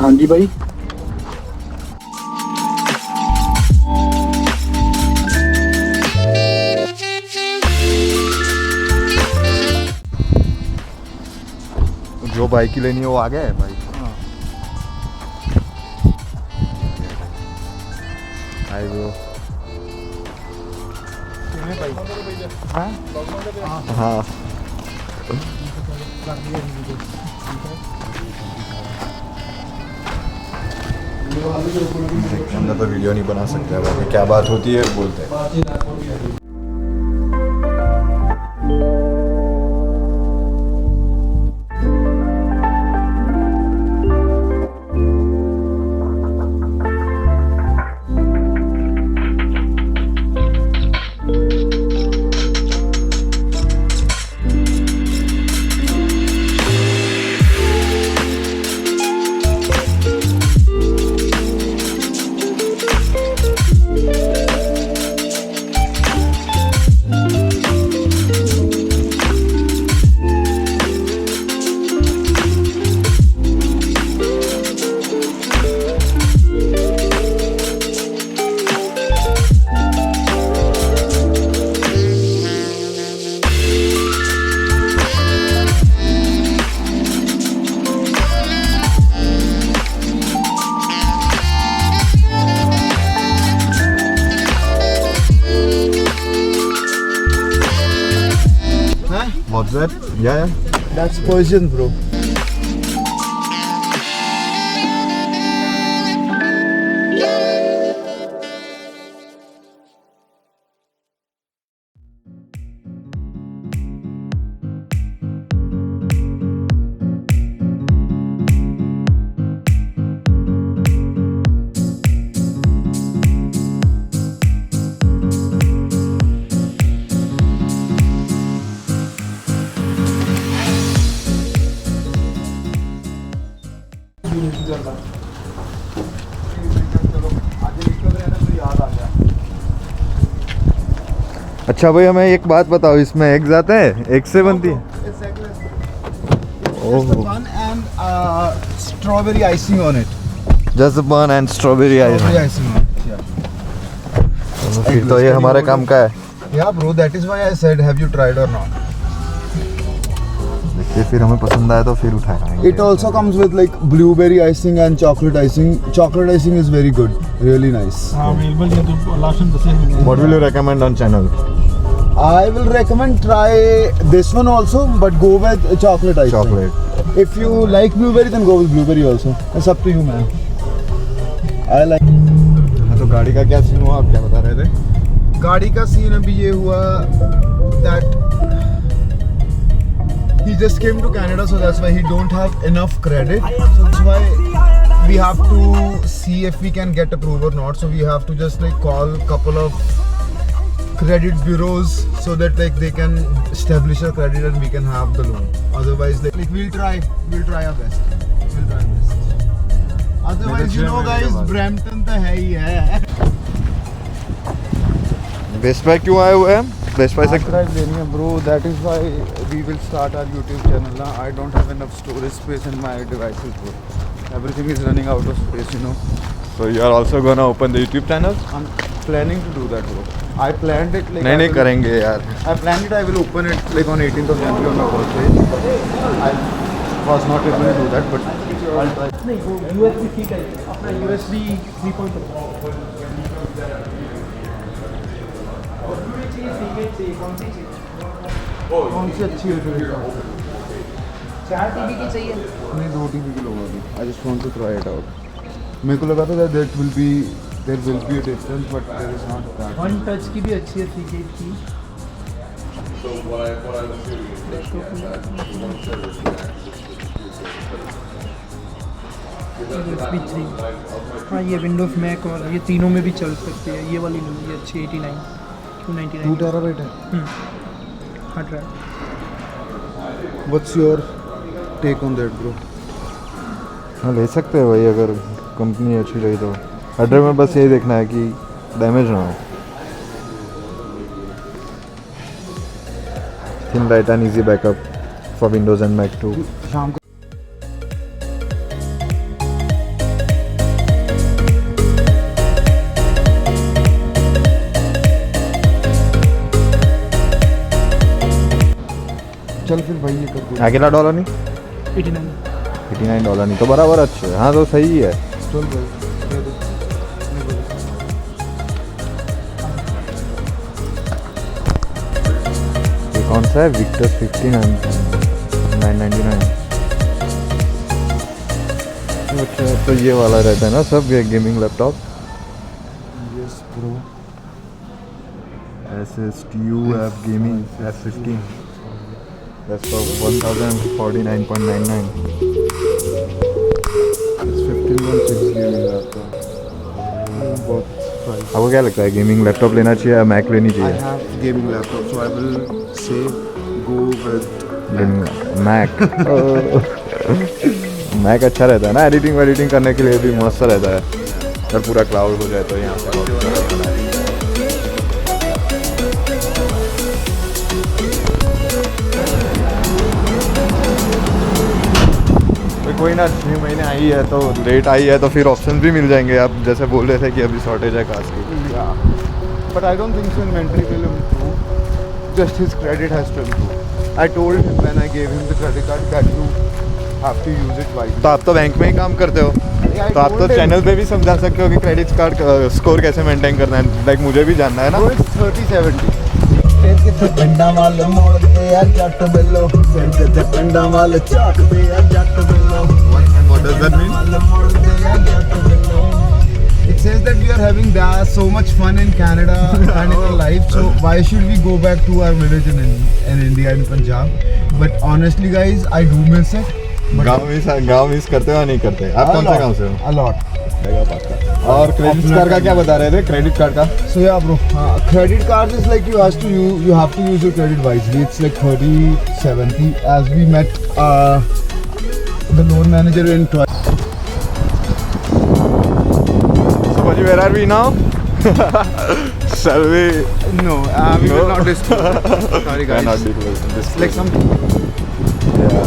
हाँ जी भाई। जो बाइक की लेनी है वो आ गया है भाई। आई वो हाँ अंदर तो वीडियो नहीं बना सकते, बाकी क्या बात होती है बोलते हैं। What's that? Yeah. That's Persian, bro. अच्छा भाई हमें एक बात बताओ, इसमें एग्स आते हैं? एग से बनती है? Just the bun and strawberry icing on it. Just bun and strawberry Strawberry icing on it. Yeah. फिर तो ये हमारे काम का है। Yeah, bro. That is why I said, have you tried or not? देखिए फिर हमें पसंद आया तो फिर उठाएंगे। It also comes with like blueberry icing and chocolate icing. Chocolate icing is very good, really nice. available ये तो लास्ट में दसे हैं। What will you recommend on channel? I will recommend try this one also, but go with chocolate icing. Chocolate. If you like blueberry, then go with blueberry also. It's up to you, man. I like. हाँ तो गाड़ी का क्या scene हुआ, आप क्या बता रहे थे? गाड़ी का सीन अभी ये हुआ that he just came to Canada, so that's why he don't have enough credit. So that's why we have to see if we can get approved or not. So we have to just like call couple of credit bureaus so that like they can establish a credit and we can have the loan. Otherwise, like we'll try our best. We'll try our best. Otherwise, you know, guys, Brampton तो है ही है. Best bye क्यों आए हुए हैं? Best bye से drive लेनी है bro. That is why we will start our YouTube channel now. I don't have enough storage space in my devices, bro. Everything is running out of space, you know. So you are also gonna open the YouTube channel? I'm planning to do that, bro. I planned it like. नहीं करेंगे यार। I planned it. I will open it like on 18th of January on my birthday. I was not able to do that, but I'll try. नहीं वो USB ठीक है, अपना USB 3.0 कौन सी अच्छी है फिर? 4 TB की चाहिए? नहीं 2 TB की लोगा अभी. I just want to try it out. मेरे को लगा था that there will be a difference, but there is not that. One touch की भी अच्छी है 3K की। USB 3 हाँ ये विंडोज मैक और ये तीनों में भी चल सकती है। ये वाली नहीं, ये अच्छी 89 299 2 terabyte है. Hard drive. What's your take on that, bro? हाँ ले सकते हैं भाई, अगर कंपनी अच्छी रही तो। ऑर्डर में बस यही देखना है कि डैमेज ना हो। Thin light and easy backup for Windows and Mac too. शाम को चल फिर भाई ये कर दे अकेला डॉलर नहीं, 89 $89 नहीं तो बराबर अच्छे है। हाँ तो सही है। चल भाई दे दे नहीं बोले। ये कौन सा है? विक्टर्स 59.999। अच्छा तो ये वाला रहता है ना सब ये gaming laptop. Yes bro SSTUF Gaming F15 that's for 1049.99। 15.6 gaming laptop बहुत प्राइस आपको क्या लगता है गेमिंग लैपटॉप लेना चाहिए या मैक लेनी I चाहिए? have gaming laptop so I will say go with Mac Mac अच्छा रहता है ना, एडिटिंग करने के लिए भी मस्त रहता है। अगर पूरा क्लाउड हो जाए तो यहाँ पे तो कोई ना, 6 महीने आई है तो लेट आई है तो फिर ऑप्शन भी मिल जाएंगे। आप जैसे बोल रहे थे कि अभी शॉर्टेज है कास्ट की। yeah but I don't think so inventory will improve, just his credit has to improve. I told him when I gave him the credit card that you have to use it wisely. तो आप तो bank में ही काम करते हो, I तो आप तो told him, चैनल पे भी समझा सकते हो कि क्रेडिट कार्ड स्कोर कैसे मेंटेन करना है। लाइक मुझे भी जानना है ना। bro, it's 30-70. ਪਿੰਡਾਂ ਵੱਲ ਮੋੜਦੇ ਆ ਜੱਟ ਵੱਲੋਂ ਫਿਰ ਕਿਤੇ ਪਿੰਡਾਂ ਵੱਲ ਝਾਕਦੇ ਆ ਜੱਟ ਵੱਲੋਂ What does that mean? ਵੱਲ ਮੋੜਦੇ ਆ ਜੱਟ ਵੱਲੋਂ It says that we are having so much fun in Canada and in our life, so why should we go back to our village in India, in Punjab? But honestly guys, I do miss it. But गाँव miss करते हो या नहीं करते? आप कौन से गाँव से हो? A lot. और क्रेडिट कार्ड का क्या बता रहे थे? क्रेडिट कार्ड का So yeah bro, credit cards is like you have to use your credit wisely. It's like 30-70 as we met the loan manager in So Bhaji, where are we now? Shall we? No, we No? will not disclose it. Sorry guys. Cannot disclose. It's like some Yeah.